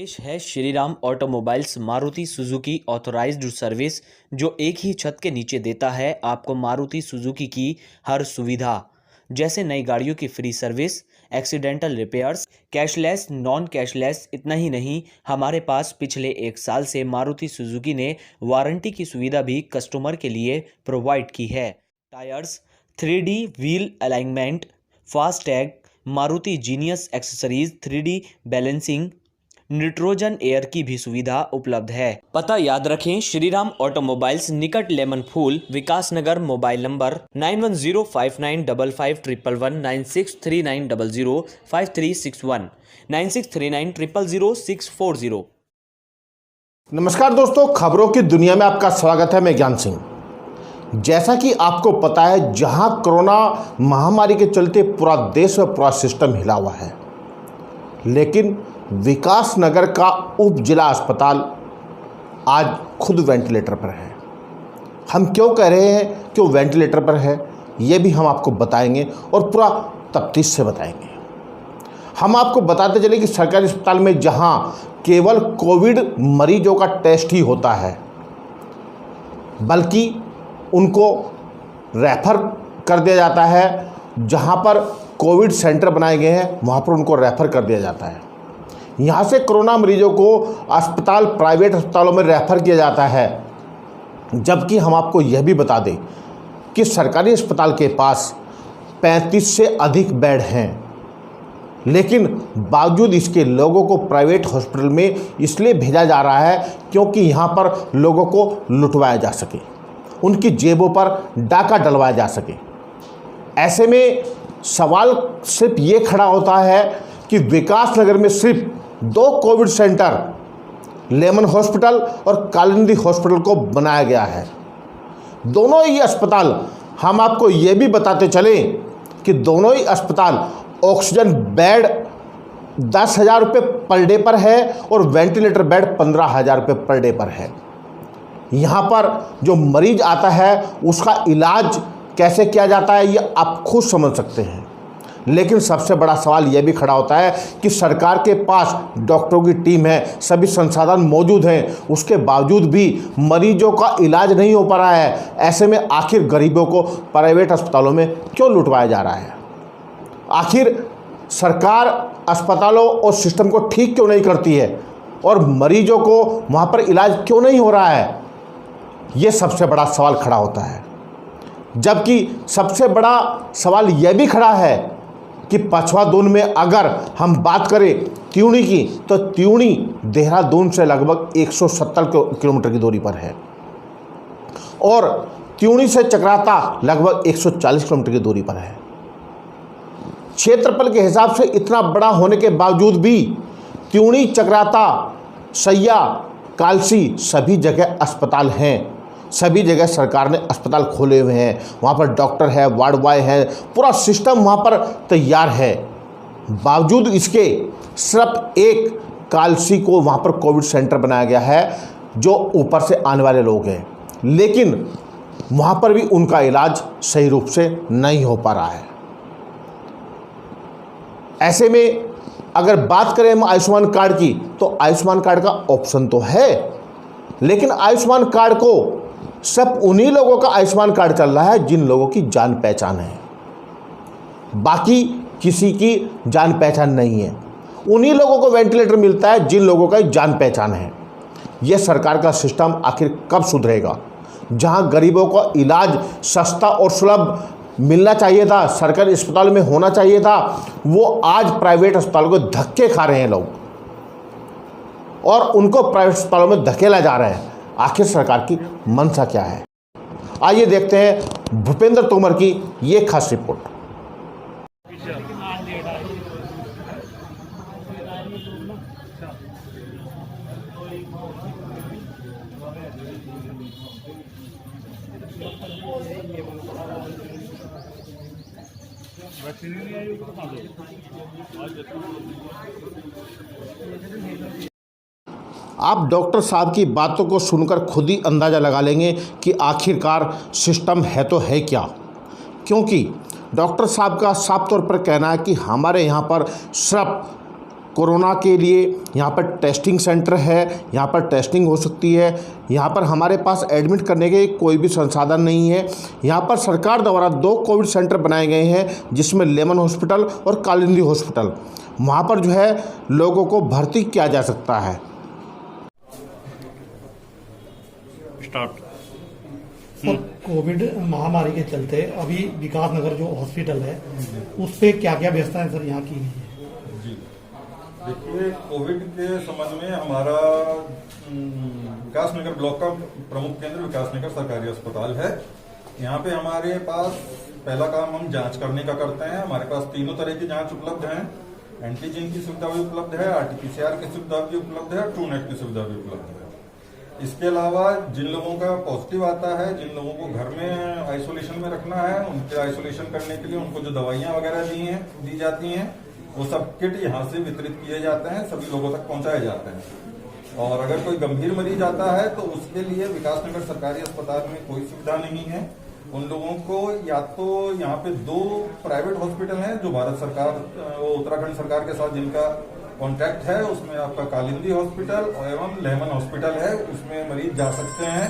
पेश है Shriram automobiles Maruti Suzuki authorised service, जो एक ही छत के नीचे देता है आपको मारुति सुजुकी की हर सुविधा, जैसे नई गाड़ियों की free service, accidental repairs, cashless, non cashless. इतना ही नहीं, हमारे पास पिछले 1 साल से मारुति सुजुकी ने वारंटी की सुविधा भी कस्टमर के लिए प्रोवाइड की है। Tyres, 3D wheel alignment, FASTag, Maruti genius accessories, 3D balancing, nitrogen air की भी सुविधा उपलब्ध है। पता याद रखें, श्रीराम ऑटोमोबाइल्स, निकट लेमन फूल, विकास नगर। Mobile number 9105551111, 9639005361, 9639000640। नमस्कार दोस्तों, खबरों की दुनिया में आपका स्वागत है। मैं ज्ञान सिंह। जैसा कि आपको पता है, जहां कोरोना महामारी के चलते पूरा देश और पूरा सिस्टम हिला हुआ है, लेकिन विकास नगर का उप जिला अस्पताल आज खुद वेंटिलेटर पर है। हम क्यों कह रहे हैं कि वो वेंटिलेटर पर है, ये भी हम आपको बताएंगे और पूरा तफ्तीश से बताएंगे। हम आपको बताते चले कि सरकारी अस्पताल में जहां केवल कोविड मरीजों का टेस्ट ही होता है, बल्कि उनको रेफ़र कर दिया जाता है। जहां पर कोविड सेंटर बनाए गए हैं, वहां पर उनको रेफ़र कर दिया जाता है। यहाँ से कोरोना मरीजों को अस्पताल, प्राइवेट अस्पतालों में रेफ़र किया जाता है। जबकि हम आपको यह भी बता दें कि सरकारी अस्पताल के पास 35 से अधिक बेड हैं, लेकिन बावजूद इसके लोगों को प्राइवेट हॉस्पिटल में इसलिए भेजा जा रहा है क्योंकि यहाँ पर लोगों को लुटवाया जा सके, उनकी जेबों पर डाका डलवाया जा सके। ऐसे में सवाल सिर्फ ये खड़ा होता है कि विकास नगर में सिर्फ 2 कोविड सेंटर, लेमन हॉस्पिटल और कालिंदी हॉस्पिटल को बनाया गया है। दोनों ही अस्पताल, हम आपको ये भी बताते चलें कि दोनों ही अस्पताल ऑक्सीजन बेड 10,000 रुपये पर डे पर है और वेंटिलेटर बेड 15,000 रुपये पर डे पर है। यहाँ पर जो मरीज आता है उसका इलाज कैसे किया जाता है, ये आप खुद समझ सकते हैं। लेकिन सबसे बड़ा सवाल यह भी खड़ा होता है कि सरकार के पास डॉक्टरों की टीम है, सभी संसाधन मौजूद हैं, उसके बावजूद भी मरीजों का इलाज नहीं हो पा रहा है। ऐसे में आखिर गरीबों को प्राइवेट अस्पतालों में क्यों लुटवाया जा रहा है? आखिर सरकार अस्पतालों और सिस्टम को ठीक क्यों नहीं करती है और मरीजों को वहाँ पर इलाज क्यों नहीं हो रहा है? ये सबसे बड़ा सवाल खड़ा होता है। जबकि सबसे बड़ा सवाल यह भी खड़ा है कि पछवादून में अगर हम बात करें त्यूणी की, तो त्यूणी देहरादून से लगभग 170 किलोमीटर की दूरी पर है और त्यूणी से चक्राता लगभग 140 किलोमीटर की दूरी पर है। क्षेत्रफल के हिसाब से इतना बड़ा होने के बावजूद भी त्यूणी, चक्राता, सैया, कालसी सभी जगह अस्पताल हैं। सभी जगह सरकार ने अस्पताल खोले हुए हैं, वहाँ पर डॉक्टर है, वार्ड बॉय है, पूरा सिस्टम वहाँ पर तैयार है। बावजूद इसके सिर्फ एक कालसी को वहाँ पर कोविड सेंटर बनाया गया है, जो ऊपर से आने वाले लोग हैं, लेकिन वहाँ पर भी उनका इलाज सही रूप से नहीं हो पा रहा है। ऐसे में अगर बात करें हम आयुष्मान कार्ड की, तो आयुष्मान कार्ड का ऑप्शन तो है, लेकिन आयुष्मान कार्ड को सब उन्हीं लोगों का आयुष्मान कार्ड चल रहा है जिन लोगों की जान पहचान है, बाकी किसी की जान पहचान नहीं है। उन्हीं लोगों को वेंटिलेटर मिलता है जिन लोगों का जान पहचान है। यह सरकार का सिस्टम आखिर कब सुधरेगा? जहां गरीबों को इलाज सस्ता और सुलभ मिलना चाहिए था, सरकारी अस्पताल में होना चाहिए था, वो आज प्राइवेट अस्पतालों को धक्के खा रहे हैं लोग और उनको प्राइवेट अस्पतालों में धकेला जा रहा है। आखिर सरकार की मंशा क्या है? आइए देखते हैं भूपेंद्र तोमर की ये खास रिपोर्ट। आप डॉक्टर साहब की बातों को सुनकर खुद ही अंदाज़ा लगा लेंगे कि आखिरकार सिस्टम है तो है क्या। क्योंकि डॉक्टर साहब का साफ तौर पर कहना है कि हमारे यहाँ पर सिर्फ कोरोना के लिए यहाँ पर टेस्टिंग सेंटर है, यहाँ पर टेस्टिंग हो सकती है। यहाँ पर हमारे पास एडमिट करने के कोई भी संसाधन नहीं है। यहाँ पर सरकार द्वारा 2 कोविड सेंटर बनाए गए हैं, जिसमें लेमन हॉस्पिटल और कालिंदी हॉस्पिटल। वहाँ पर जो है लोगों को भर्ती किया जा सकता है। सर, कोविड महामारी के चलते अभी विकास नगर जो हॉस्पिटल है उस पे क्या क्या व्यवस्थाएं सर यहाँ की हुई है? जी देखिए, कोविड के संबंध में हमारा विकास नगर ब्लॉक का प्रमुख केंद्र विकास नगर सरकारी अस्पताल है। यहाँ पे हमारे पास पहला काम हम जांच करने का करते हैं। हमारे पास तीनों तरह की जांच उपलब्ध है। एंटीजन की सुविधा भी उपलब्ध है, आरटीपीसीआर की सुविधा भी उपलब्ध है, ट्रूनेट की सुविधा भी उपलब्ध है। इसके अलावा जिन लोगों का पॉजिटिव आता है, जिन लोगों को घर में आइसोलेशन में रखना है, उनके आइसोलेशन करने के लिए उनको जो दवाइयां वगैरह दी जाती हैं, वो सब किट यहाँ से वितरित किए जाते हैं, सभी लोगों तक पहुंचाए जाते हैं। और अगर कोई गंभीर मरीज आता है तो उसके लिए विकास नगर सरकारी अस्पताल में कोई सुविधा नहीं है। उन लोगों को या तो यहाँ पे 2 प्राइवेट हॉस्पिटल हैं जो भारत सरकार, उत्तराखंड सरकार के साथ जिनका कॉन्ट्रैक्ट है, उसमें आपका कालिंदी हॉस्पिटल एवं लेमन हॉस्पिटल है, उसमें मरीज जा सकते हैं।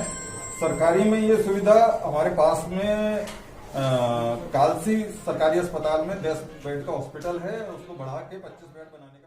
सरकारी में ये सुविधा हमारे पास में कालसी सरकारी अस्पताल में 10 बेड का हॉस्पिटल है, उसको बढ़ा के 25 बेड बनाने का